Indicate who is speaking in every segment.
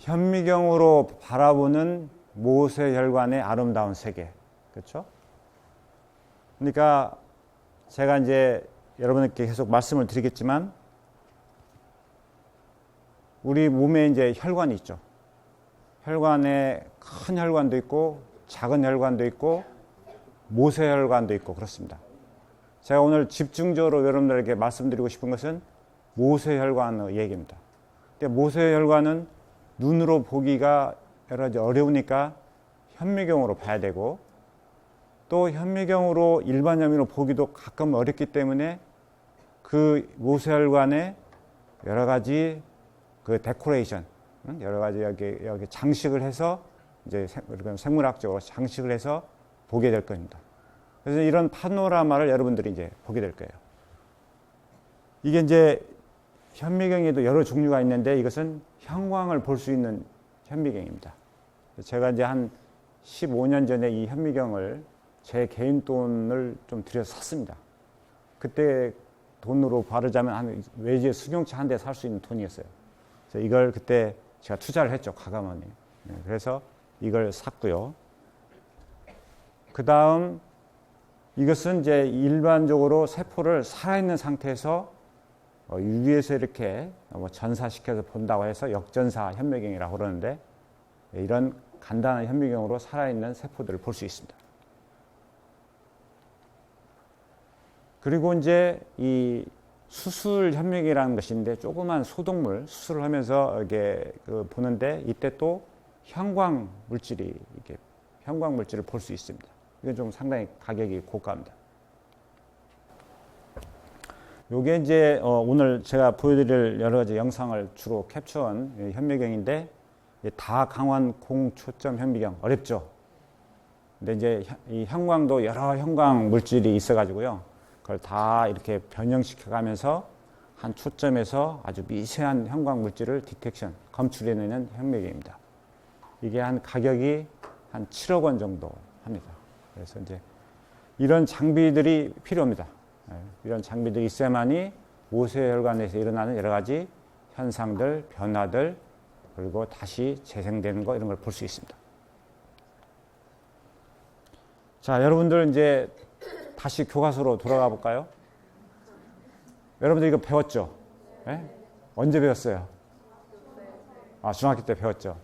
Speaker 1: 현미경으로 바라보는 모세혈관의 아름다운 세계. 그렇죠? 그러니까 제가 이제 여러분께 계속 말씀을 드리겠지만 우리 몸에 이제 혈관이 있죠. 혈관에 큰 혈관도 있고 작은 혈관도 있고 모세혈관도 있고 그렇습니다. 제가 오늘 집중적으로 여러분들에게 말씀드리고 싶은 것은 모세혈관의 얘기입니다. 근데 모세혈관은 눈으로 보기가 여러 가지 어려우니까 현미경으로 봐야 되고 또 현미경으로 일반 현미로 보기도 가끔 어렵기 때문에 그 모세혈관에 여러 가지 그 데코레이션, 여러 가지 여기 장식을 해서 이제 생물학적으로 장식을 해서 보게 될 겁니다. 그래서 이런 파노라마를 여러분들이 이제 보게 될 거예요. 이게 이제 현미경에도 여러 종류가 있는데 이것은 형광을 볼 수 있는 현미경입니다. 제가 이제 한 15년 전에 이 현미경을 제 개인 돈을 좀 들여서 샀습니다. 그때 돈으로 바르자면 한 외제 승용차 한 대 살 수 있는 돈이었어요. 그래서 이걸 그때 제가 투자를 했죠, 과감하게. 그래서 이걸 샀고요. 그 다음 이것은 이제 일반적으로 세포를 살아있는 상태에서 UV에서 이렇게 전사시켜서 본다고 해서 역전사 현미경이라고 그러는데 이런 간단한 현미경으로 살아있는 세포들을 볼 수 있습니다. 그리고 이제 이 수술 현미경이라는 것인데 조그만 소독물 수술을 하면서 이게 보는데 이때 또 형광 물질을 볼 수 있습니다. 이건 좀 상당히 가격이 고가입니다. 요게 이제 오늘 제가 보여드릴 여러 가지 영상을 주로 캡처한 현미경인데 다강환 공초점 현미경 어렵죠. 근데 이제 이 형광도 여러 형광 물질이 있어가지고요. 그걸 다 이렇게 변형시켜 가면서 한 초점에서 아주 미세한 형광 물질을 디텍션, 검출해내는 현미경입니다. 이게 한 가격이 한 7억 원 정도 합니다. 그래서 이제 이런 장비들이 필요합니다. 이런 장비들이 있어야만이 모세혈관에서 일어나는 여러 가지 현상들, 변화들, 그리고 다시 재생되는 거 이런 걸 볼 수 있습니다. 자, 여러분들 이제 다시 교과서로 돌아가 볼까요? 여러분들 이거 배웠죠? 네? 언제 배웠어요? 아, 중학교 때 배웠죠.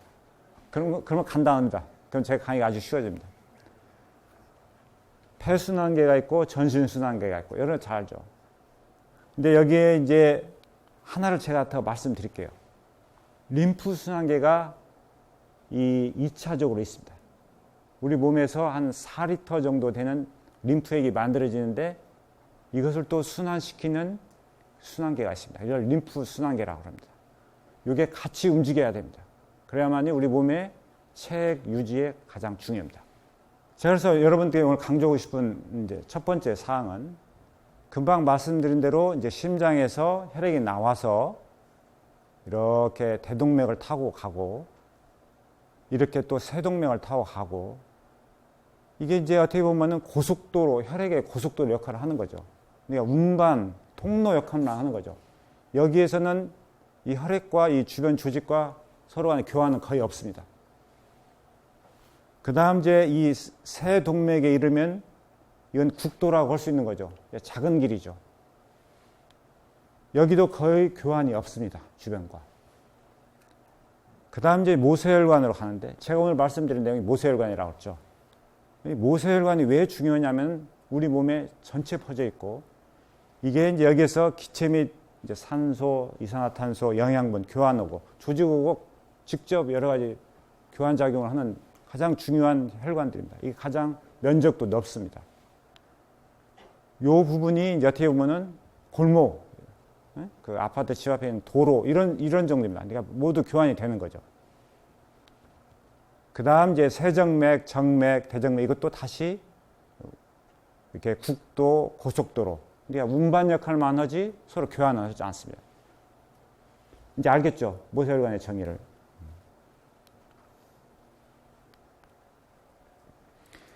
Speaker 1: 그러면 간단합니다. 그럼 제 강의가 아주 쉬워집니다. 폐순환계가 있고 전신순환계가 있고 여러분 잘 알죠. 근데 여기에 이제 하나를 제가 더 말씀드릴게요. 림프순환계가 이 2차적으로 있습니다. 우리 몸에서 한 4리터 정도 되는 림프액이 만들어지는데 이것을 또 순환시키는 순환계가 있습니다. 이걸 림프순환계라고 합니다. 이게 같이 움직여야 됩니다. 그래야만이 우리 몸의 체액 유지에 가장 중요합니다. 제가 그래서 여러분께 오늘 강조하고 싶은 이제 첫 번째 사항은 금방 말씀드린 대로 이제 심장에서 혈액이 나와서 이렇게 대동맥을 타고 가고 이렇게 또 세동맥을 타고 가고 이게 이제 어떻게 보면은 고속도로, 혈액의 고속도로 역할을 하는 거죠. 그러니까 운반, 통로 역할을 하는 거죠. 여기에서는 이 혈액과 이 주변 조직과 서로 간의 교환은 거의 없습니다. 그 다음 이제 이 세동맥에 이르면 이건 국도라고 할 수 있는 거죠. 작은 길이죠. 여기도 거의 교환이 없습니다. 주변과. 그 다음 이제 모세혈관으로 가는데 제가 오늘 말씀드린 내용이 모세혈관이라고 했죠. 이 모세혈관이 왜 중요하냐면 우리 몸에 전체 퍼져 있고 이게 이제 여기에서 기체 및 이제 산소, 이산화탄소, 영양분 교환하고 조직하고 직접 여러 가지 교환 작용을 하는 가장 중요한 혈관들입니다. 이게 가장 면적도 넓습니다. 이 부분이 이제 어떻게 보면은 골목, 그 아파트 집 앞에 있는 도로 이런 정도입니다. 그러니까 모두 교환이 되는 거죠. 그 다음 이제 세정맥, 정맥, 대정맥 이것도 다시 이렇게 국도, 고속도로. 그러니까 운반 역할만 하지 서로 교환을 하지 않습니다. 이제 알겠죠? 모세혈관의 정의를.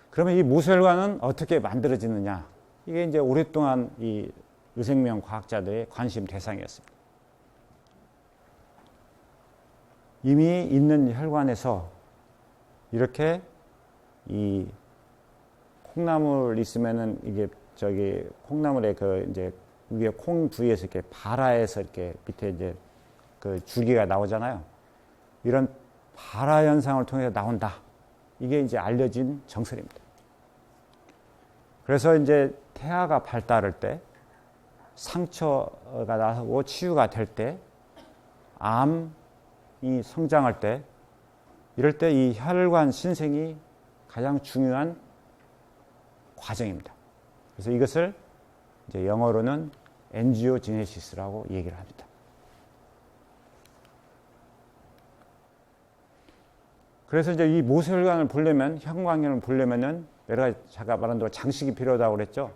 Speaker 1: 그러면 이 모세혈관은 어떻게 만들어지느냐? 이게 이제 오랫동안 이 의생명 과학자들의 관심 대상이었습니다. 이미 있는 혈관에서 이렇게 이 콩나물 있으면은 이게 저기 콩나물에 그 이제 위에 콩 부위에서 이렇게 발화해서 이렇게 밑에 이제 그 줄기가 나오잖아요. 이런 발화 현상을 통해서 나온다. 이게 이제 알려진 정설입니다. 그래서 이제 태아가 발달할 때, 상처가 나고 치유가 될 때, 암이 성장할 때, 이럴 때 이 혈관 신생이 가장 중요한 과정입니다. 그래서 이것을 이제 영어로는 엔지오지네시스라고 얘기를 합니다. 그래서 이제 이 모세혈관을 보려면, 형광경을 보려면은 여러 가지 제가 말한 대로 장식이 필요하다고 그랬죠.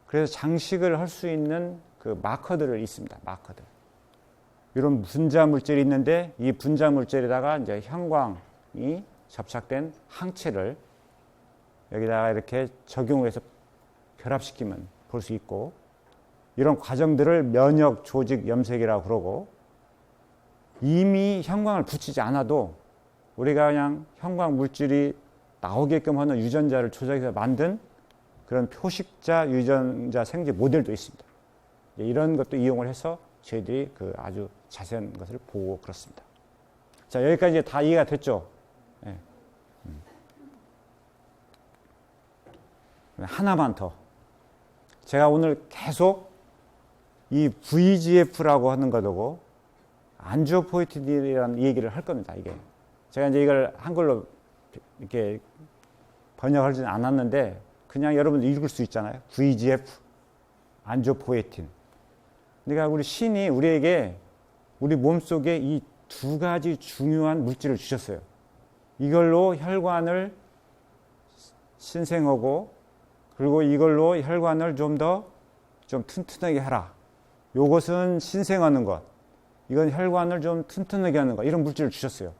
Speaker 1: 그래서 장식을 할 수 있는 그 마커들이 있습니다. 마커들. 이런 분자 물질이 있는데 이 분자 물질에다가 이제 형광이 접착된 항체를 여기다가 이렇게 적용을 해서 결합시키면 볼 수 있고, 이런 과정들을 면역 조직 염색이라고 그러고, 이미 형광을 붙이지 않아도 우리가 그냥 형광 물질이 나오게끔 하는 유전자를 조작해서 만든 그런 표식자 유전자 생지 모델도 있습니다. 이런 것도 이용을 해서 저희들이 그 아주 자세한 것을 보고 그렇습니다. 자, 여기까지 다 이해가 됐죠? 네. 하나만 더. 제가 오늘 계속 이 VGF라고 하는 거고 안지오포이틴이라는 얘기를 할 겁니다. 이게 제가 이제 이걸 한글로 이렇게 번역하지는 않았는데 그냥 여러분 읽을 수 있잖아요. VGF, 안지오포이틴. 그러니까 우리 신이 우리에게 우리 몸속에 이 두 가지 중요한 물질을 주셨어요. 이걸로 혈관을 신생하고, 그리고 이걸로 혈관을 좀 더 좀 튼튼하게 하라. 요것은 신생하는 것. 이건 혈관을 좀 튼튼하게 하는 것. 이런 물질을 주셨어요.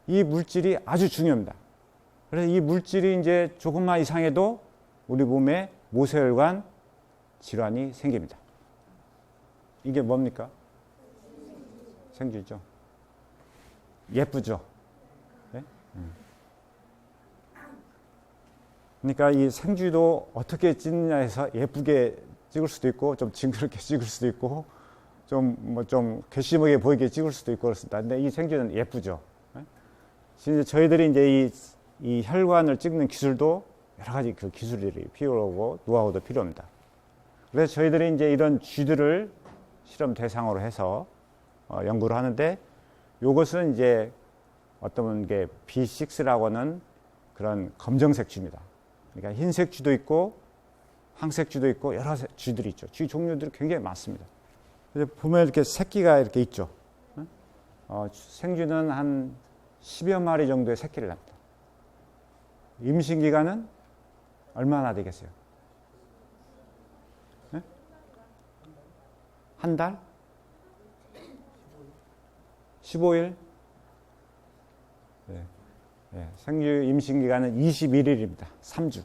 Speaker 1: 이 물질이 아주 중요합니다. 그래서 이 물질이 이제 조금만 이상해도 우리 몸에 모세혈관 질환이 생깁니다. 이게 뭡니까? 생쥐죠. 예쁘죠. 네? 그러니까 이 생쥐도 어떻게 찍느냐 해서 예쁘게 찍을 수도 있고 좀 징그럽게 찍을 수도 있고 좀 뭐 좀 괘씸하게 보이게 찍을 수도 있고 그렇습니다. 근데 이 생쥐는 예쁘죠. 네? 저희들이 이제 이 혈관을 찍는 기술도 여러 가지 그 기술들이 필요하고 노하우도 필요합니다. 그래서 저희들이 이제 이런 쥐들을 실험 대상으로 해서 연구를 하는데, 이것은 이제 어떤 게 B6라고 하는 그런 검정색 쥐입니다. 그러니까 흰색 쥐도 있고 황색 쥐도 있고 여러 쥐들이 있죠. 쥐 종류들이 굉장히 많습니다. 그래서 보면 이렇게 새끼가 이렇게 있죠. 생쥐는 한 10여 마리 정도의 새끼를 낳습니다. 임신 기간은 얼마나 되겠어요? 네? 한 달? 15일? 네. 네. 생쥐 임신 기간은 21일입니다. 3주.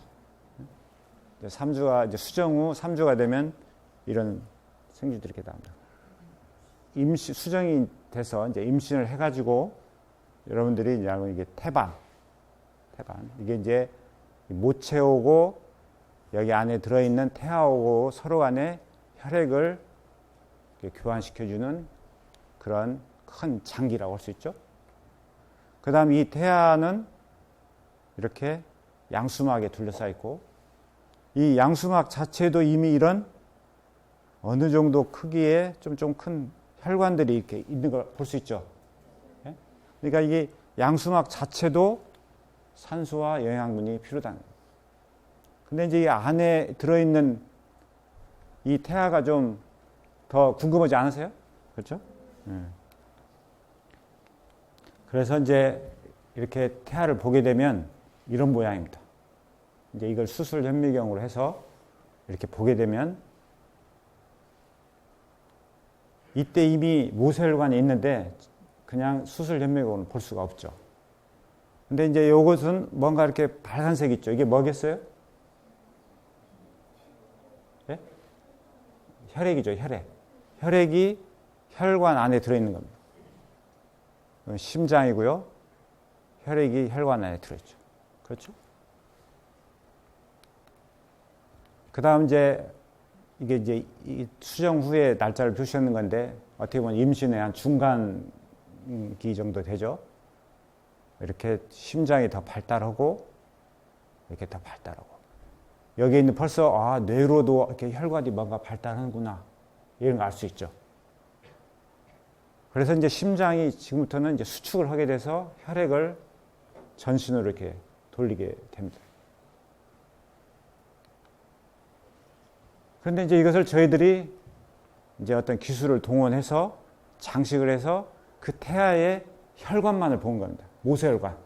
Speaker 1: 3주가 이제 수정 후 3주가 되면 이런 생쥐들이 이렇게 나옵니다. 수정이 돼서 이제 임신을 해가지고 여러분들이 이제 이게 태반. 이게 이제 모체하고 여기 안에 들어있는 태아하고 서로 간에 혈액을 교환시켜주는 그런 큰 장기라고 할 수 있죠. 그 다음 이 태아는 이렇게 양수막에 둘러싸여 있고, 이 양수막 자체도 이미 이런 어느 정도 크기의 좀 큰 혈관들이 이렇게 있는 걸 볼 수 있죠. 그러니까 이게 양수막 자체도 산소와 영양분이 필요하다는 거예요. 근데 이제 이 안에 들어있는 이 태아가 좀 더 궁금하지 않으세요? 그렇죠? 그래서 이제 이렇게 태아를 보게 되면 이런 모양입니다. 이제 이걸 수술 현미경으로 해서 이렇게 보게 되면 이때 이미 모세혈관이 있는데 그냥 수술 현미경으로는 볼 수가 없죠. 근데 이제 이것은 뭔가 이렇게 빨간색 있죠. 이게 뭐겠어요? 네? 혈액이죠, 혈액. 혈액이 혈관 안에 들어있는 겁니다. 심장이고요. 혈액이 혈관 안에 들어있죠. 그렇죠? 그 다음 이게 이제 이 수정 후에 날짜를 표시하는 건데, 어떻게 보면 임신의 한 중간기 정도 되죠. 이렇게 심장이 더 발달하고, 이렇게 더 발달하고. 여기에 있는 벌써, 뇌로도 이렇게 혈관이 뭔가 발달하는구나. 이런 걸 알 수 있죠. 그래서 이제 심장이 지금부터는 이제 수축을 하게 돼서 혈액을 전신으로 이렇게 돌리게 됩니다. 그런데 이제 이것을 저희들이 이제 어떤 기술을 동원해서 장식을 해서 그 태아의 혈관만을 본 겁니다. 모세혈관.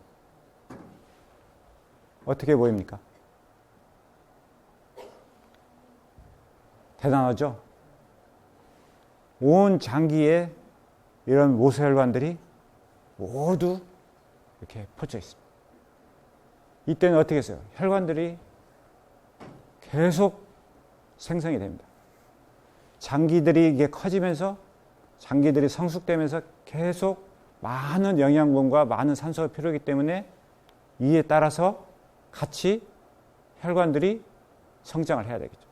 Speaker 1: 어떻게 보입니까? 대단하죠? 온 장기에 이런 모세혈관들이 모두 이렇게 퍼져 있습니다. 이때는 어떻게 했어요? 혈관들이 계속 생성이 됩니다. 장기들이 이게 커지면서 장기들이 성숙되면서 계속 많은 영양분과 많은 산소가 필요하기 때문에 이에 따라서 같이 혈관들이 성장을 해야 되겠죠.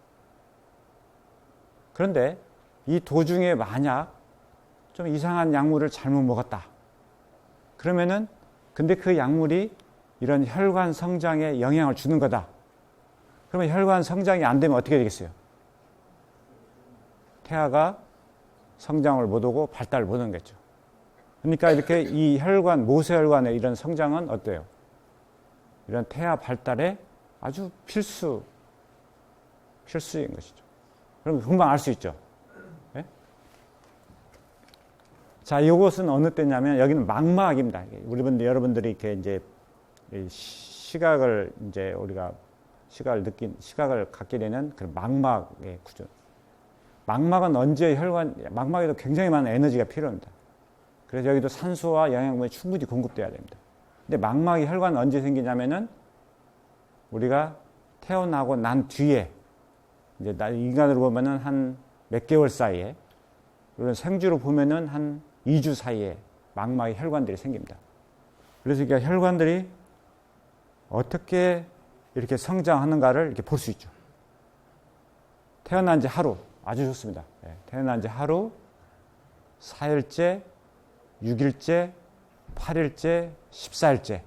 Speaker 1: 그런데 이 도중에 만약 좀 이상한 약물을 잘못 먹었다. 그러면은 근데 그 약물이 이런 혈관 성장에 영향을 주는 거다. 그러면 혈관 성장이 안 되면 어떻게 되겠어요? 태아가 성장을 못하고 발달을 못하겠죠. 그러니까 이렇게 이 혈관, 모세혈관의 이런 성장은 어때요? 이런 태아 발달에 아주 필수인 것이죠. 그럼 금방 알 수 있죠. 네? 자, 이것은 어느 때냐면 여기는 망막입니다. 여러분들이 이렇게 이제 시각을 이제 우리가 시각을 갖게 되는 그런 망막의 구조. 망막은 언제 망막에도 굉장히 많은 에너지가 필요합니다. 그래서 여기도 산소와 영양분이 충분히 공급돼야 됩니다. 근데 망막이 혈관 언제 생기냐면은 우리가 태어나고 난 뒤에 이제 인간으로 보면은 한 몇 개월 사이에, 이런 생쥐로 보면은 한 2주 사이에 망막의 혈관들이 생깁니다. 그래서 이게 혈관들이 어떻게 이렇게 성장하는가를 이렇게 볼 수 있죠. 태어난 지 하루, 아주 좋습니다. 태어난 지 하루, 4일째, 6일째, 8일째, 14일째.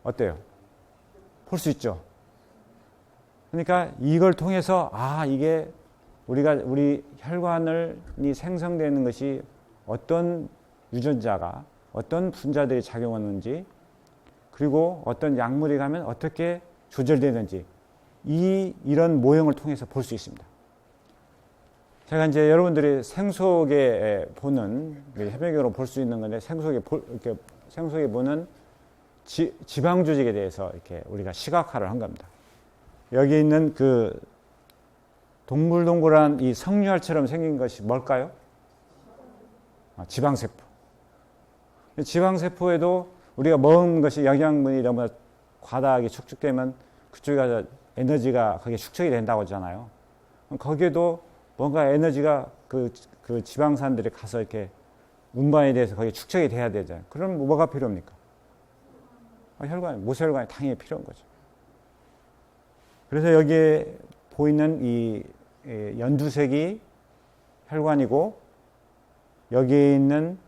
Speaker 1: 어때요? 볼 수 있죠. 그러니까 이걸 통해서 이게 우리 혈관이 생성되는 것이 어떤 유전자가 어떤 분자들이 작용하는지, 그리고 어떤 약물이 가면 어떻게 조절되는지 이런 모형을 통해서 볼 수 있습니다. 제가 이제 여러분들이 생속에 보는, 해배경으로 볼 수 있는 건데, 생속에 보는 지방 조직에 대해서 이렇게 우리가 시각화를 한 겁니다. 여기 있는 그 동글동글한 이 석류알처럼 생긴 것이 뭘까요? 지방세포. 지방세포에도 우리가 먹은 것이 영양분이 너무 과다하게 축적되면 그쪽에 가서 에너지가 거기에 축적이 된다고 하잖아요. 거기에도 뭔가 에너지가 그 지방산들이 가서 이렇게 운반에 대해서 거기에 축적이 돼야 되잖아요. 그럼 뭐가 필요합니까? 모세혈관이 당연히 필요한 거죠. 그래서 여기에 보이는 이 연두색이 혈관이고, 여기에 있는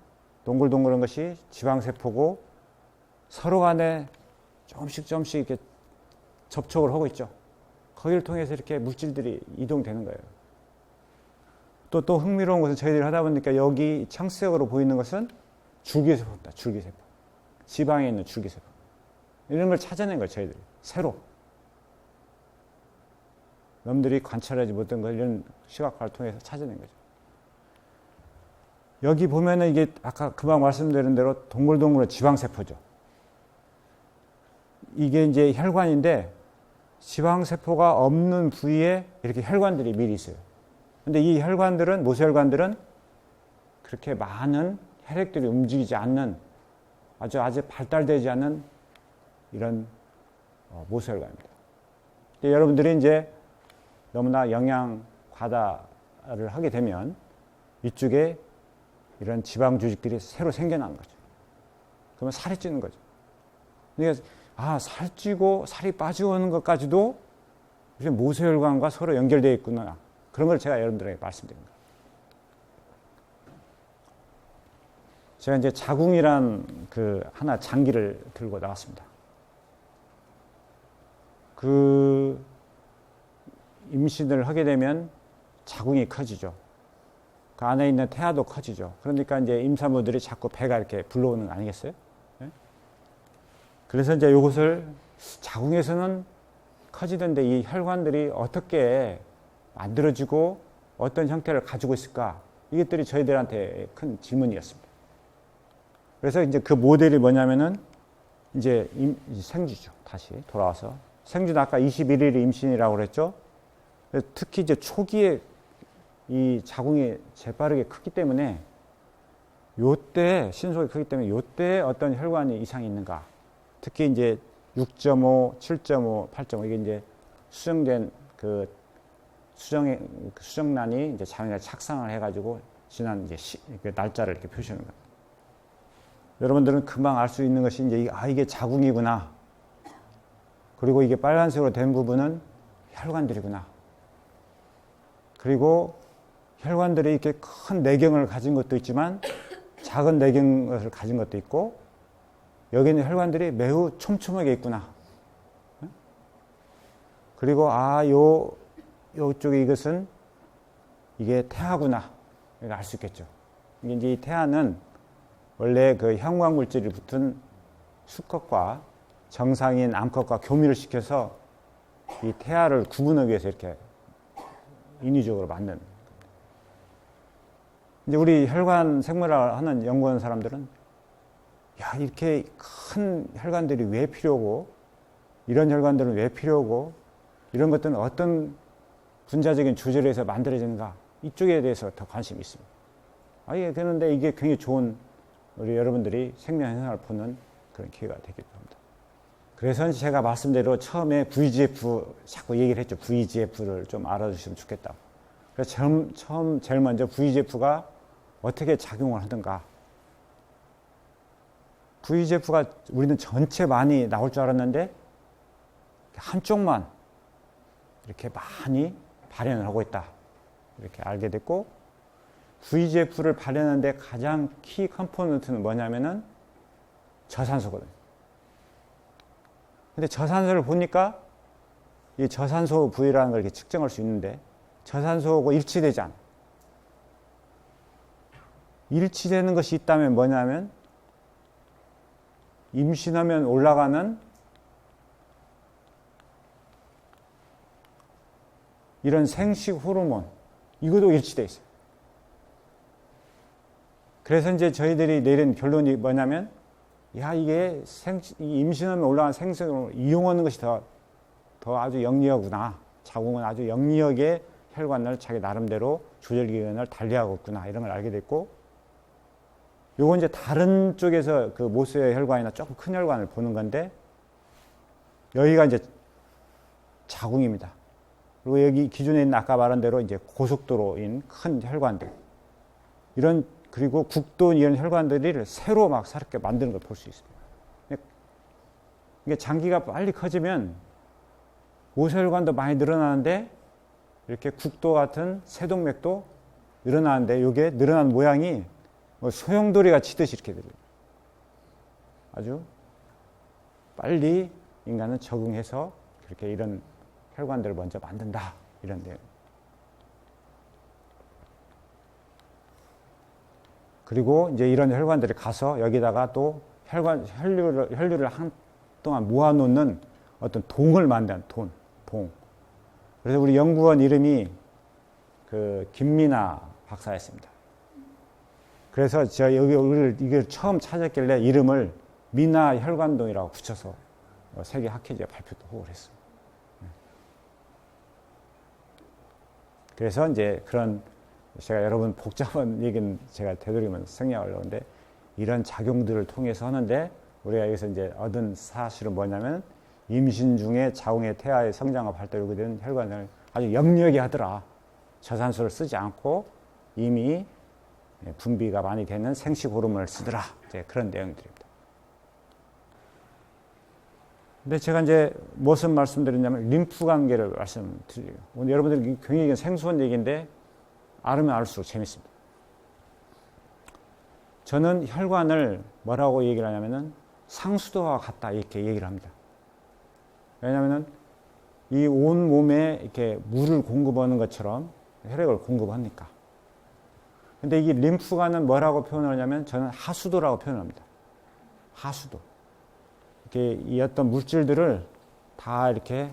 Speaker 1: 동글동글한 것이 지방세포고, 서로 간에 조금씩 이렇게 접촉을 하고 있죠. 거기를 통해서 이렇게 물질들이 이동되는 거예요. 또 흥미로운 것은 저희들이 하다 보니까 여기 청색으로 보이는 것은 줄기세포입니다. 줄기세포. 지방에 있는 줄기세포. 이런 걸 찾아낸 거예요, 저희들이. 새로. 남들이 관찰하지 못한 걸 이런 시각화를 통해서 찾아낸 거죠. 여기 보면은 이게 아까 금방 말씀드린 대로 동글동글한 지방세포죠. 이게 이제 혈관인데, 지방세포가 없는 부위에 이렇게 혈관들이 미리 있어요. 근데 이 혈관들은, 모세혈관들은 그렇게 많은 혈액들이 움직이지 않는, 아주 발달되지 않는 이런 모세혈관입니다. 여러분들이 이제 너무나 영양 과다를 하게 되면 이쪽에 이런 지방 조직들이 새로 생겨나는 거죠. 그러면 살이 찌는 거죠. 그러니까 살찌고 살이 빠지는 것까지도 모세혈관과 서로 연결되어 있구나. 그런 걸 제가 여러분들에게 말씀드립니다. 제가 이제 자궁이란 그 하나 장기를 들고 나왔습니다. 그 임신을 하게 되면 자궁이 커지죠. 그 안에 있는 태아도 커지죠. 그러니까 이제 임산부들이 자꾸 배가 이렇게 불러오는 거 아니겠어요? 네? 그래서 이제 이것을 자궁에서는 커지던데 이 혈관들이 어떻게 만들어지고 어떤 형태를 가지고 있을까? 이것들이 저희들한테 큰 질문이었습니다. 그래서 이제 그 모델이 뭐냐면은 이제 생쥐죠. 다시 돌아와서. 생쥐는 아까 21일이 임신이라고 그랬죠. 특히 이제 초기에 이 자궁이 재빠르게 크기 때문에 요때 신속이 크기 때문에 요때 어떤 혈관이 이상이 있는가. 특히 이제 6.5, 7.5, 8.5 이게 이제 수정된 그 수정란이 이제 자궁에 착상을 해가지고 지난 이제 그 날짜를 이렇게 표시하는 거예요. 여러분들은 금방 알 수 있는 것이 이제 이게 자궁이구나. 그리고 이게 빨간색으로 된 부분은 혈관들이구나. 그리고 혈관들이 이렇게 큰 내경을 가진 것도 있지만 작은 내경을 가진 것도 있고 여기 있는 혈관들이 매우 촘촘하게 있구나. 그리고 요쪽에 이것은 이게 태아구나. 이렇게 알 수 있겠죠. 이게 이제 이 태아는 원래 그 형광 물질이 붙은 수컷과 정상인 암컷과 교미를 시켜서 이 태아를 구분하기 위해서 이렇게 인위적으로 만든. 이제 우리 혈관 생물학을 하는 연구하는 사람들은 이렇게 큰 혈관들이 왜 필요하고 이런 혈관들은 왜 필요하고 이런 것들은 어떤 분자적인 조절에 의해서 만들어지는가 이쪽에 대해서 더 관심이 있습니다. 그런데 이게 굉장히 좋은 우리 여러분들이 생명 현상을 보는 그런 기회가 되기도 합니다. 그래서 제가 말씀대로 처음에 VEGF 자꾸 얘기를 했죠. VEGF를 좀 알아주시면 좋겠다고. 그래서 제일 먼저 VEGF가 어떻게 작용을 하든가. VEGF가 우리는 전체 많이 나올 줄 알았는데 한쪽만 이렇게 많이 발현을 하고 있다. 이렇게 알게 됐고 VEGF를 발현하는데 가장 키 컴포넌트는 뭐냐면은 저산소거든요. 근데 저산소를 보니까 이 저산소 부위라는 걸 이렇게 측정할 수 있는데 저산소하고 일치되지 않아. 일치되는 것이 있다면 뭐냐면 임신하면 올라가는 이런 생식 호르몬 이것도 일치되어 있어요. 그래서 이제 저희들이 내린 결론이 뭐냐면 이게 임신하면 올라가는 생식을 이용하는 것이 더 아주 영리하구나. 자궁은 아주 영리하게 혈관을 자기 나름대로 조절기관을 달리하고 있구나. 이런 걸 알게 됐고 요건 이제 다른 쪽에서 그 모세 혈관이나 조금 큰 혈관을 보는 건데 여기가 이제 자궁입니다. 그리고 여기 기존에 있는 아까 말한 대로 이제 고속도로인 큰 혈관들 그리고 국도 이런 혈관들을 새로 막 새롭게 만드는 걸 볼 수 있습니다. 이게 장기가 빨리 커지면 모세혈관도 많이 늘어나는데 이렇게 국도 같은 세동맥도 늘어나는데 이게 늘어난 모양이 소용돌이가 치듯이 이렇게 돼요. 아주 빨리 인간은 적응해서 그렇게 이런 혈관들을 먼저 만든다. 이런 내용. 그리고 이제 이런 혈관들이 가서 여기다가 또 혈류를 한동안 모아놓는 어떤 동을 만드는 동. 그래서 우리 연구원 이름이 그 김민아 박사였습니다. 그래서 제가 이걸 처음 찾았길래 이름을 민아 혈관동이라고 붙여서 세계 학회지에 발표도 하고 그랬어요. 그래서 이제 그런 제가 여러분 복잡한 얘기는 제가 되도록이면 생략하려고 하는데 이런 작용들을 통해서 하는데 우리가 여기서 이제 얻은 사실은 뭐냐면 임신 중에 자궁의 태아의 성장과 발달을 요구된 혈관을 아주 영리하게 하더라. 저산소를 쓰지 않고 이미 분비가 많이 되는 생식 호르몬을 쓰더라. 이제 그런 내용들입니다. 근데 제가 이제 무슨 말씀드렸냐면 림프 관계를 말씀드려요. 오늘 여러분들이 굉장히 생소한 얘기인데 알으면 알수록 재밌습니다. 저는 혈관을 뭐라고 얘기를 하냐면은 상수도와 같다 이렇게 얘기를 합니다. 왜냐하면은 이 온 몸에 이렇게 물을 공급하는 것처럼 혈액을 공급하니까. 근데 이 림프관은 뭐라고 표현하냐면 저는 하수도라고 표현합니다. 하수도. 이렇게 이 어떤 물질들을 다 이렇게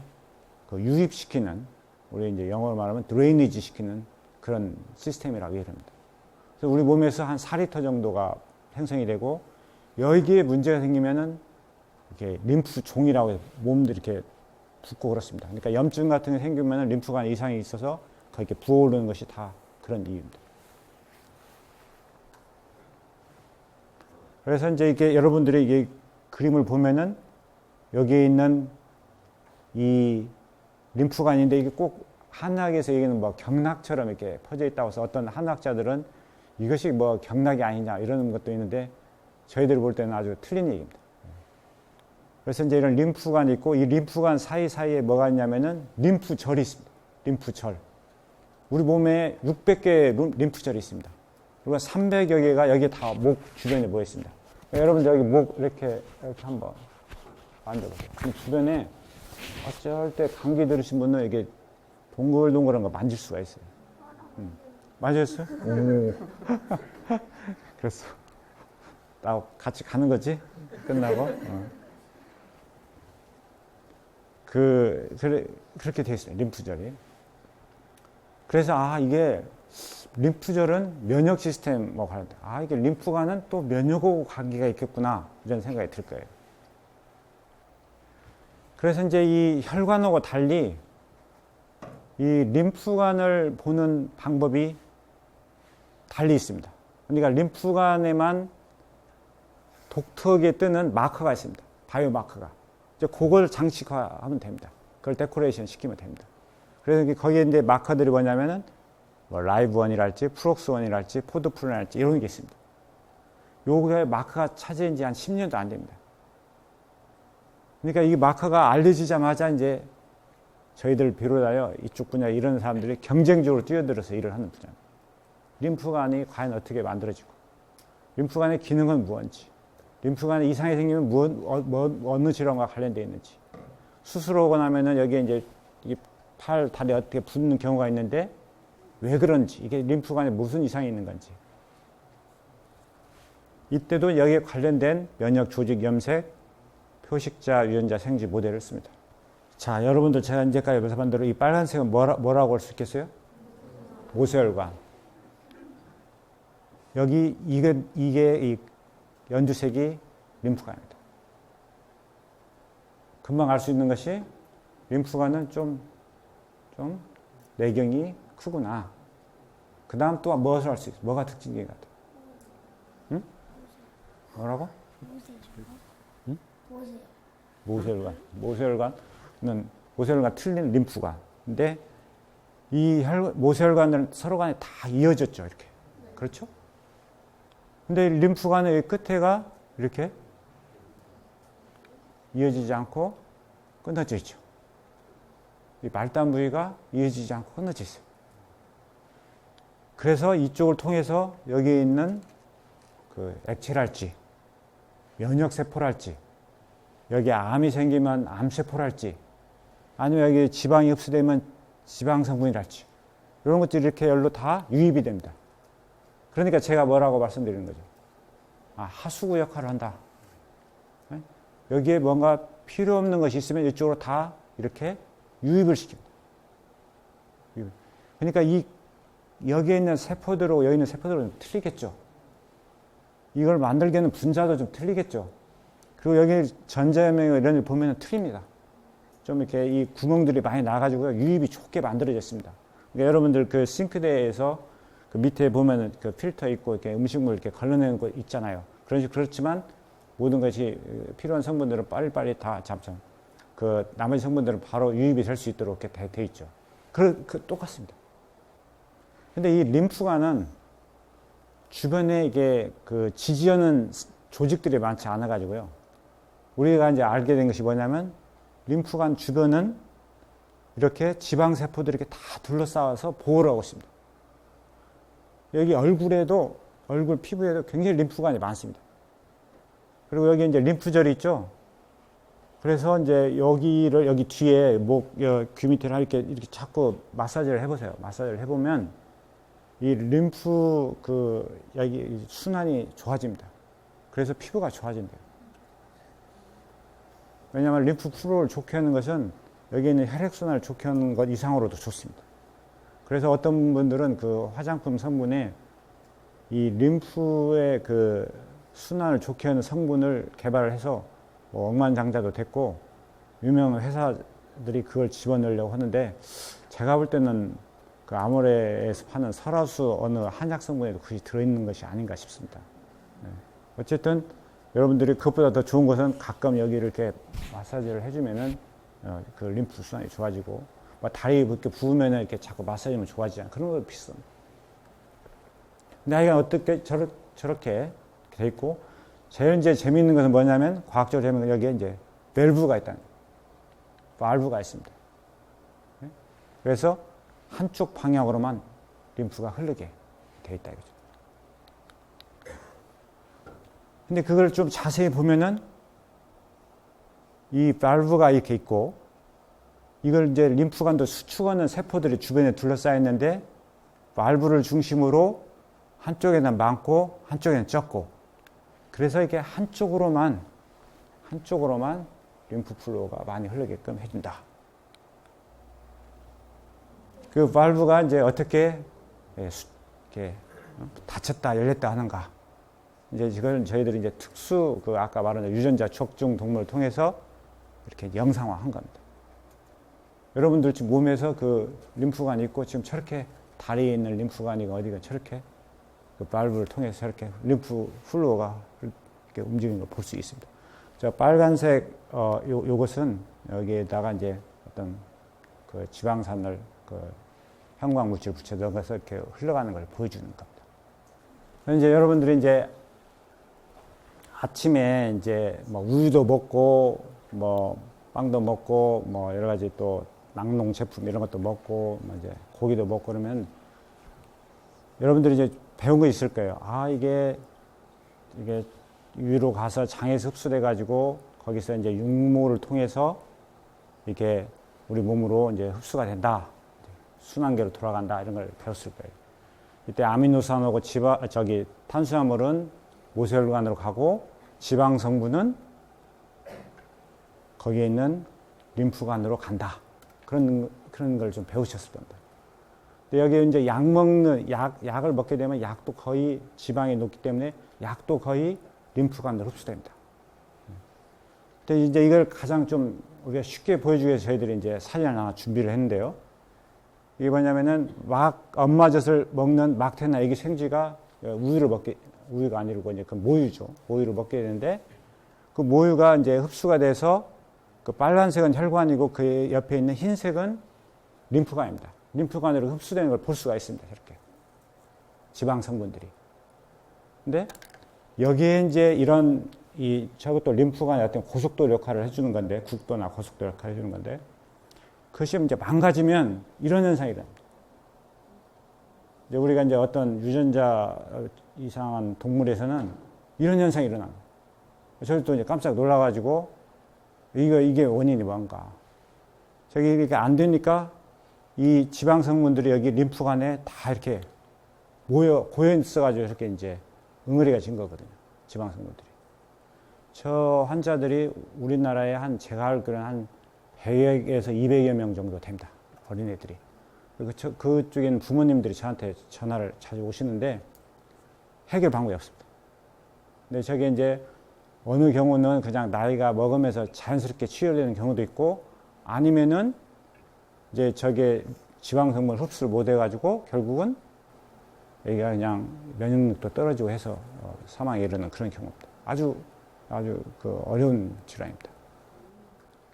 Speaker 1: 그 유입시키는, 우리 이제 영어로 말하면 드레이니지 시키는 그런 시스템이라고 얘기합니다. 그래서 우리 몸에서 한 4리터 정도가 생성이 되고, 여기에 문제가 생기면은 이렇게 림프 종이라고 해서 몸도 이렇게 붓고 그렇습니다. 그러니까 염증 같은 게 생기면은 림프관 이상이 있어서 그렇게 부어오르는 것이 다 그런 이유입니다. 그래서 이제 이게 여러분들이 이게 그림을 보면은 여기에 있는 이 림프관인데 이게 꼭 한의학에서 얘기하는 뭐 경락처럼 이렇게 퍼져 있다고 해서 어떤 한의학자들은 이것이 뭐 경락이 아니냐 이러는 것도 있는데 저희들이 볼 때는 아주 틀린 얘기입니다. 그래서 이제 이런 림프관이 있고 이 림프관 사이사이에 뭐가 있냐면은 림프절이 있습니다. 림프절. 우리 몸에 600개의 림프절이 있습니다. 그리고 300여 개가 여기 다 목 주변에 모여 있습니다. 여러분들 여기 목 이렇게 한번 만져보세요. 그 주변에 어쩔 때 감기 들으신 분은 이게 동글동글한 거 만질 수가 있어요. 만졌어요? 오. 그래서 나 같이 가는 거지? 끝나고. 그렇게 되어 있어요. 림프절이. 그래서 이게 림프절은 면역 시스템과 관련돼. 이게 림프관은 또 면역하고 관계가 있겠구나. 이런 생각이 들 거예요. 그래서 이제 이 혈관하고 달리 이 림프관을 보는 방법이 달리 있습니다. 그러니까 림프관에만 독특하게 뜨는 마커가 있습니다. 바이오 마커가. 이제 그걸 장식화하면 됩니다. 그걸 데코레이션 시키면 됩니다. 그래서 거기에 이제 마커들이 뭐냐면은 뭐 라이브1이랄지 프록스1이랄지 포드프린이랄지 이런 게 있습니다. 요게 마커가 차지한 지 한 10년도 안 됩니다. 그러니까 이 마커가 알려지자마자 이제 저희들 비롯하여 이쪽 분야 이런 사람들이 경쟁적으로 뛰어들어서 일을 하는 분야입니다. 림프관이 과연 어떻게 만들어지고, 림프관의 기능은 무엇인지, 림프관에 이상이 생기면 어느 질환과 관련되어 있는지, 수술하고 나면은 여기에 이제 이 팔, 다리 어떻게 붓는 경우가 있는데 왜 그런지, 이게 림프관에 무슨 이상이 있는 건지, 이때도 여기에 관련된 면역 조직 염색, 표식자, 유전자 생지 모델을 씁니다. 자, 여러분들 제가 이제까지 말씀한 대로 이 빨간색은 뭐라고 할 수 있겠어요? 모세혈관. 여기 이게 이 연두색이 림프관입니다. 금방 알 수 있는 것이 림프관은 좀 내경이 크구나. 그 다음 또 무엇을 알 수 있어? 뭐가 특징이 같아? 응? 뭐라고? 응? 모세혈관. 모세혈관 틀린 림프관. 근데 이 모세혈관은 서로 간에 다 이어졌죠. 이렇게. 그렇죠? 근데 림프관의 끝에가 이렇게 이어지지 않고 끊어져 있죠. 이 말단 부위가 이어지지 않고 끊어져 있어요. 그래서 이쪽을 통해서 여기에 있는 그 액체랄지, 면역세포랄지, 여기 암이 생기면 암세포랄지, 아니면 여기 지방이 흡수되면 지방성분이랄지, 이런 것들이 이렇게 열로 다 유입이 됩니다. 그러니까 제가 뭐라고 말씀드리는 거죠? 하수구 역할을 한다. 여기에 뭔가 필요 없는 것이 있으면 이쪽으로 다 이렇게 유입을 시킵니다. 그러니까 여기에 있는 세포들하고 여기 있는 세포들은 좀 틀리겠죠. 이걸 만들게는 분자도 좀 틀리겠죠. 그리고 여기 전자염명 이런 걸 보면 틀립니다. 좀 이렇게 이 구멍들이 많이 나가지고 유입이 좋게 만들어졌습니다. 그러니까 여러분들 그 싱크대에서 그 밑에 보면은 그 필터 있고 이렇게 음식물 이렇게 걸러내는 거 있잖아요. 그렇지만 모든 것이 필요한 성분들은 빨리빨리 다 잡죠. 그 나머지 성분들은 바로 유입이 될 수 있도록 이렇게 돼 있죠. 똑같습니다. 근데 이 림프관은 주변에 이게 그 지지하는 조직들이 많지 않아 가지고요. 우리가 이제 알게 된 것이 뭐냐면 림프관 주변은 이렇게 지방세포들이 이렇게 다 둘러싸아서 보호를 하고 있습니다. 여기 얼굴에도, 얼굴 피부에도 굉장히 림프관이 많습니다. 그리고 여기 이제 림프절이 있죠. 그래서 이제 여기를, 여기 뒤에 목, 귀 밑에를 이렇게 자꾸 마사지를 해보세요. 마사지를 해보면 이 림프 여기 순환이 좋아집니다. 그래서 피부가 좋아진대요. 왜냐하면 림프 플로우를 좋게 하는 것은 여기 있는 혈액순환을 좋게 하는 것 이상으로도 좋습니다. 그래서 어떤 분들은 그 화장품 성분에 이 림프의 그 순환을 좋게 하는 성분을 개발을 해서 뭐 억만장자도 됐고 유명한 회사들이 그걸 집어넣으려고 하는데 제가 볼 때는 그 아모레에서 파는 설화수 어느 한약 성분에도 그것이 들어있는 것이 아닌가 싶습니다. 어쨌든 여러분들이 그것보다 더 좋은 것은 가끔 여기 이렇게 마사지를 해주면은 그 림프 순환이 좋아지고 다리 이렇게 부으면은 이렇게 자꾸 마사지하면 좋아지잖아요. 그런 것도 비슷합니다. 근데 하여간 어떻게 저렇게 돼 있고 제일 이제 재미있는 것은 뭐냐면 과학적으로 재미있는 건 여기에 이제 밸브가 있다는 거예요. valve가 있습니다. 그래서 한쪽 방향으로만 림프가 흐르게 돼 있다 이거죠. 근데 그걸 좀 자세히 보면은 이 밸브가 이렇게 있고 이걸 이제 림프관도 수축하는 세포들이 주변에 둘러싸여 있는데 밸브를 중심으로 한쪽에는 많고 한쪽에는 적고 그래서 이게 한쪽으로만 림프 플로우가 많이 흐르게끔 해준다. 그 밸브가 이제 어떻게 이렇게 닫혔다 열렸다 하는가. 이제 이걸 저희들이 이제 특수 아까 말한 유전자 촉중 동물을 통해서 이렇게 영상화한 겁니다. 여러분들 지금 몸에서 그 림프관이 있고 지금 저렇게 다리에 있는 림프관이 어디가 저렇게 그 밸브를 통해서 저렇게 림프 플로우가 이렇게 움직이는 걸 볼 수 있습니다. 저 빨간색 요것은 여기에다가 이제 어떤 그 지방산을 형광 물질 붙여 넣어서 이렇게 흘러가는 걸 보여주는 겁니다. 이제 여러분들이 이제 아침에 이제 뭐 우유도 먹고 뭐 빵도 먹고 뭐 여러 가지 또 낙농 제품 이런 것도 먹고 뭐 이제 고기도 먹고 그러면 여러분들이 이제 배운 거 있을 거예요. 아 이게 위로 가서 장에서 흡수돼 가지고 거기서 이제 육모를 통해서 이렇게 우리 몸으로 이제 흡수가 된다. 순환계로 돌아간다. 이런 걸 배웠을 거예요. 이때 아미노산하고 탄수화물은 모세혈관으로 가고 지방 성분은 거기에 있는 림프관으로 간다. 그런 걸 좀 배우셨을 겁니다. 근데 여기 이제 약을 먹게 되면 약도 거의 지방이 높기 때문에 약도 거의 림프관으로 흡수됩니다. 근데 이제 이걸 가장 좀 우리가 쉽게 보여주기 위해서 저희들이 이제 사진을 하나 준비를 했는데요. 이게 뭐냐면은 엄마젖을 먹는 막태나 애기 생쥐가 우유가 아니고 이제 그 모유죠. 모유를 먹게 되는데 그 모유가 이제 흡수가 돼서 그 빨간색은 혈관이고 그 옆에 있는 흰색은 림프관입니다. 림프관으로 흡수되는 걸 볼 수가 있습니다. 이렇게 지방 성분들이. 근데 여기에 이제 저것도 림프관의 어떤 고속도로 역할을 해주는 건데 국도나 고속도로 역할을 해주는 건데 그것이 이제 망가지면 이런 현상이 일어납니다. 이제 우리가 이제 어떤 유전자 이상한 동물에서는 이런 현상이 일어납니다. 저도 이제 깜짝 놀라가지고 이게 원인이 뭔가. 저기 이렇게 안 되니까 이 지방 성분들이 여기 림프관에 다 이렇게 고여 있어가지고 이렇게 이제 응어리가 진 거거든요. 지방 성분들이. 저 환자들이 우리나라에 제가 알기로는 한 100에서 200여 명 정도 됩니다. 어린애들이. 그쪽에는 부모님들이 저한테 전화를 자주 오시는데 해결 방법이 없습니다. 근데 저게 이제 어느 경우는 그냥 나이가 먹으면서 자연스럽게 치유되는 경우도 있고 아니면은 이제 저게 지방 성분을 흡수를 못 해가지고 결국은 여기가 그냥 면역력도 떨어지고 해서 사망에 이르는 그런 경우입니다. 아주 그 어려운 질환입니다.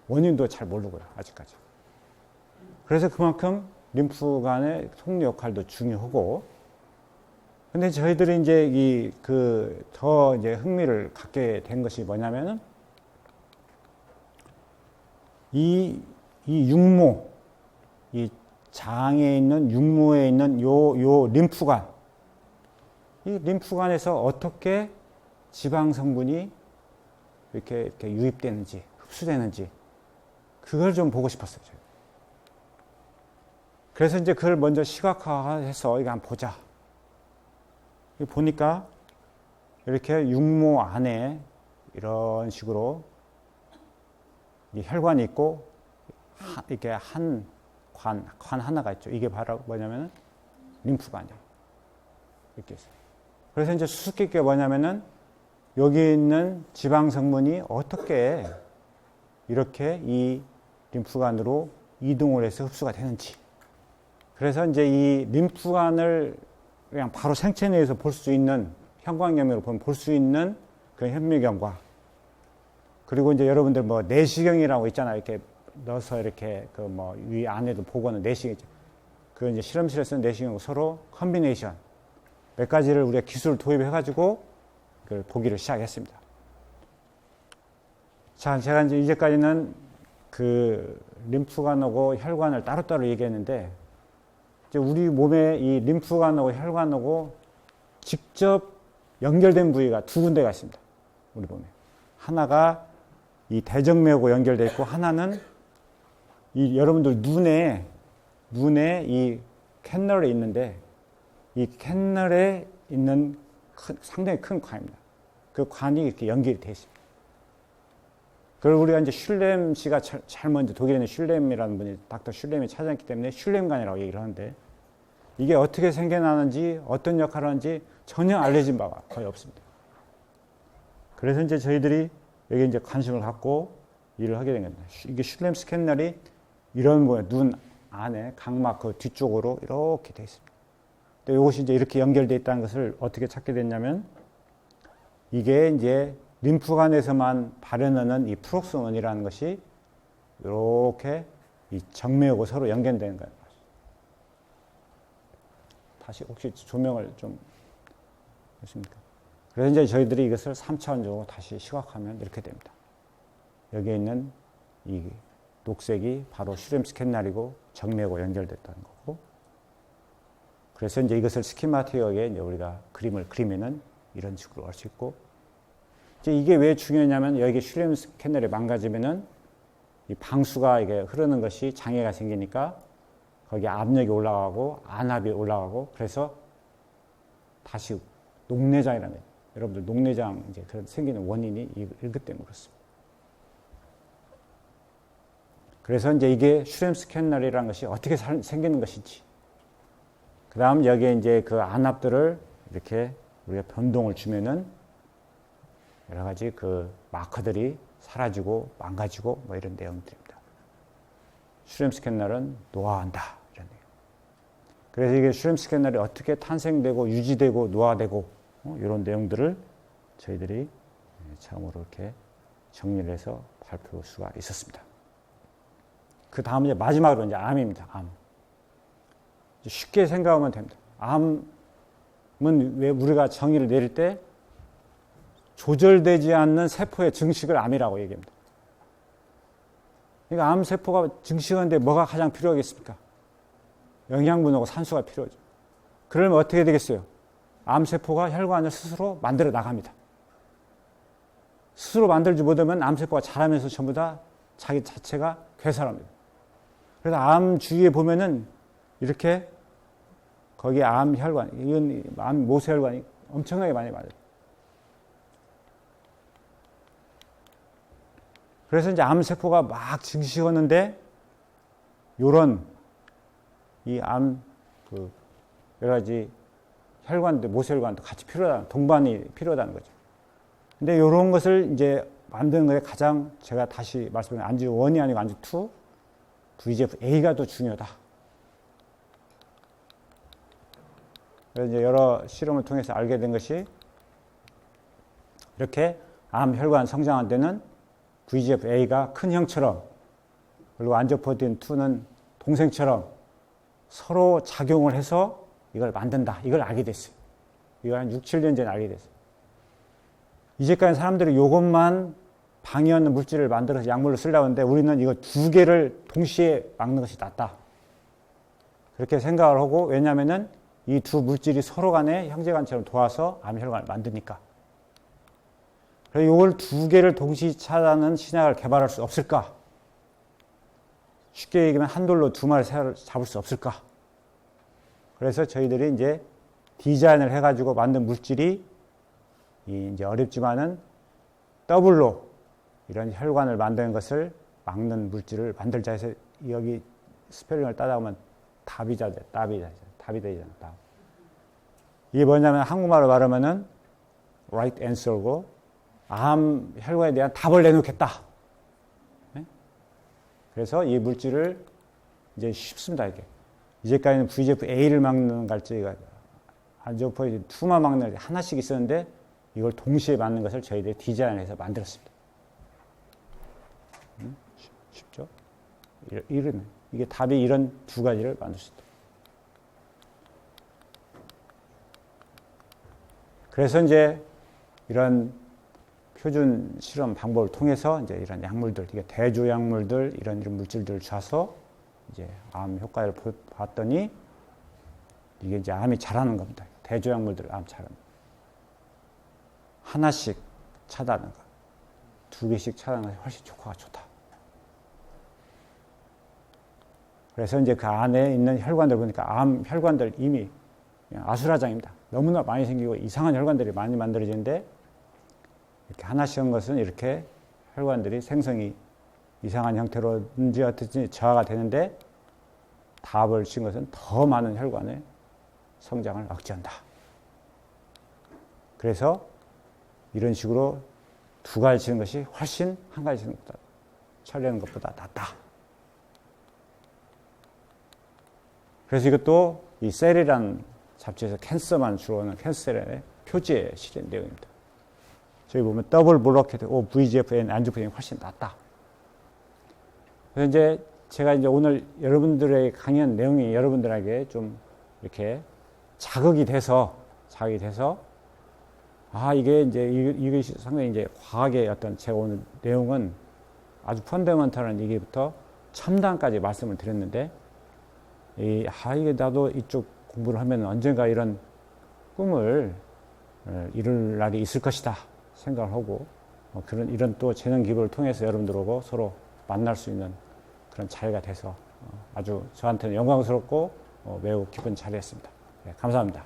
Speaker 1: 원인도 잘 모르고요, 아직까지. 그래서 그만큼 림프관의 통로 역할도 중요하고, 근데 저희들이 이제 더 이제 흥미를 갖게 된 것이 뭐냐면은, 이 육모, 이 장에 있는 육모에 있는 요 림프관, 이 림프관에서 어떻게 지방 성분이 이렇게 유입되는지, 흡수되는지, 그걸 좀 보고 싶었어요. 그래서 이제 그걸 먼저 시각화해서 이거 한번 보자. 보니까 이렇게 육모 안에 이런 식으로 혈관이 있고, 이렇게 한 관 하나가 있죠. 이게 바로 뭐냐면은 림프관이에요. 이렇게 있어요. 그래서 이제 수수께끼가 뭐냐면은 여기 있는 지방 성분이 어떻게 이렇게 이 림프관으로 이동을 해서 흡수가 되는지. 그래서 이제 이 림프관을 그냥 바로 생체 내에서 볼 수 있는, 형광염으로 보면 볼 수 있는 그 현미경과, 그리고 이제 여러분들 뭐 내시경이라고 있잖아요. 이렇게 넣어서 이렇게 그 뭐 위 안에도 보고는 내시경이죠. 그 이제 실험실에서 내시경하고 서로 컨비네이션 몇 가지를 우리가 기술을 도입해가지고 그걸 보기를 시작했습니다. 자, 제가 이제 이제까지는 그 림프관하고 혈관을 따로따로 얘기했는데, 이제 우리 몸에 이 림프관하고 혈관하고 직접 연결된 부위가 두 군데가 있습니다. 우리 몸에. 하나가 이 대정맥하고 연결되어 있고, 하나는 이 여러분들 눈에 이 캔널에 있는데, 이 캔널에 있는 상당히 큰 관입니다. 그 관이 이렇게 연결이 되어 있습니다. 그걸 우리가 이제 슐렘 씨가 제일 먼저 독일에 있는 슐렘이라는 분이, 닥터 슐렘이 찾아냈기 때문에 슐렘관이라고 얘기를 하는데, 이게 어떻게 생겨나는지, 어떤 역할을 하는지 전혀 알려진 바가 거의 없습니다. 그래서 이제 저희들이 여기 이제 관심을 갖고 일을 하게 된 겁니다. 이게 슐렘 스캔널이 이런 거예요. 눈 안에 각막 그 뒤쪽으로 이렇게 되어 있습니다. 근데 이것이 이제 이렇게 연결되어 있다는 것을 어떻게 찾게 됐냐면, 이게 이제 림프관에서만 발현하는 이 프록소논이라는 것이 이렇게 이 정맥하고 서로 연결되는 거예요. 다시 혹시 조명을 좀 보십니까? 그래서 이제 저희들이 이것을 3차원적으로 다시 시각하면 이렇게 됩니다. 여기에 있는 이 녹색이 바로 슐렘 스캔날이고 정맥하고 연결됐다는 거고, 그래서 이제 이것을 스키마틱하게 이제 우리가 그림을 그리면은 이런 식으로 할 수 있고, 이제 이게 왜 중요하냐면, 여기 슐렘 스캔날이 망가지면은 이 방수가 이게 흐르는 것이 장애가 생기니까 거기 압력이 올라가고 안압이 올라가고, 그래서 다시 녹내장이라는 거예요. 여러분들 녹내장 이제 그런 생기는 원인이 이것 때문에 그렇습니다. 그래서 이제 이게 슐렘 스캔널이라는 것이 어떻게 생기는 것인지, 그 다음 여기에 이제 그 안압들을 이렇게 우리가 변동을 주면은 여러 가지 그 마커들이 사라지고 망가지고 뭐 이런 내용들입니다. 슐렘 스캔널은 노화한다, 이런 내용. 그래서 이게 슐렘 스캔널이 어떻게 탄생되고 유지되고 노화되고 이런 내용들을 저희들이 처음으로 이렇게 정리를 해서 발표할 수가 있었습니다. 그 다음 이제 마지막으로 이제 암입니다. 암. 쉽게 생각하면 됩니다. 암은 왜 우리가 정의를 내릴 때 조절되지 않는 세포의 증식을 암이라고 얘기합니다. 그러니까 암 세포가 증식하는데 뭐가 가장 필요하겠습니까? 영양분하고 산소가 필요하죠. 그러면 어떻게 되겠어요? 암 세포가 혈관을 스스로 만들어 나갑니다. 스스로 만들지 못하면 암 세포가 자라면서 전부 다 자기 자체가 괴살합니다. 그래서 암 주위에 보면은 이렇게 거기 암 혈관, 이건 암 모세혈관이 엄청나게 많이 맞아요. 그래서 이제 암 세포가 막 증식하는데, 요런 이 암 그 여러 가지 혈관도 모세혈관도 같이 필요하다, 동반이 필요하다는 거죠. 근데 요런 것을 이제 만드는 것에 가장 제가 다시 말씀드린 안주 1이 아니고 안주 2, VEGF-A가 더 중요하다. 그래서 이제 여러 실험을 통해서 알게 된 것이, 이렇게 암 혈관 성장한 데는 VEGF-A가 큰 형처럼, 그리고 안지오포틴 2는 동생처럼 서로 작용을 해서 이걸 만든다. 이걸 알게 됐어요. 이걸 한 6, 7년 전에 알게 됐어요. 이제까지 사람들이 이것만 방해하는 물질을 만들어서 약물로 쓰려고 하는데 우리는 이거 두 개를 동시에 막는 것이 낫다. 그렇게 생각을 하고, 왜냐하면은 이 두 물질이 서로 간에 형제간처럼 도와서 암혈관을 만드니까. 그래서 이걸 두 개를 동시에 차단하는 신약을 개발할 수 없을까? 쉽게 얘기하면 한 돌로 두 마리 새를 잡을 수 없을까? 그래서 저희들이 이제 디자인을 해가지고 만든 물질이 이제 어렵지만은 더블로 이런 혈관을 만드는 것을 막는 물질을 만들자 해서 여기 스펠링을 따다 보면 다비자잖아. 이게 뭐냐면 한국말로 말하면은 right answer고 암 혈관에 대한 답을 내놓겠다. 네? 그래서 이 물질을 이제 쉽습니다. 이게 이제까지는 VEGF-A를 막는 갈지가 안지오포이틴 2만 막는 하나씩 있었는데 이걸 동시에 맞는 것을 저희들이 디자인해서 만들었습니다. 쉽죠? 이게 답이 이런 두 가지를 만들 수 있다. 그래서 이제 이런 표준 실험 방법을 통해서 이제 이런 약물들, 이게 대조 약물들, 이런 물질들을 줘서 이제 암 효과를 봤더니 이게 이제 암이 자라는 겁니다. 대조 약물들 암 자라는 거. 하나씩 차단하는 거, 두 개씩 차단하는 것이 훨씬 효과가 좋다. 그래서 이제 그 안에 있는 혈관들 보니까 암 혈관들 이미 아수라장입니다. 너무나 많이 생기고 이상한 혈관들이 많이 만들어지는데 이렇게 하나씩 한 것은 이렇게 혈관들이 생성이 이상한 형태로 문제 어떻든지 저하가 되는데 답을 친 것은 더 많은 혈관의 성장을 억제한다. 그래서 이런 식으로 두 가지 치는 것이 훨씬 한 가지 치는 것보다 처리하는 것보다 낫다. 그래서 이것도 이 셀이라는 잡지에서 캔서만 주로 하는 캔서셀의 표지에 실린 내용입니다. 저기 보면 더블 블로케드 VEGF-N 안지오포틴이 훨씬 낫다. 그래서 이제 제가 이제 오늘 여러분들의 강연 내용이 여러분들에게 좀 이렇게 자극이 돼서 이게 이제 이게 상당히 이제 과학의 어떤 제가 오늘 내용은 아주 펀더멘털한 얘기부터 첨단까지 말씀을 드렸는데 이게 나도 이쪽 공부를 하면 언젠가 이런 꿈을 이룰 날이 있을 것이다 생각을 하고 이런 또 재능 기부를 통해서 여러분들하고 서로 만날 수 있는 그런 자리가 돼서 아주 저한테는 영광스럽고 매우 기쁜 자리였습니다. 네, 감사합니다.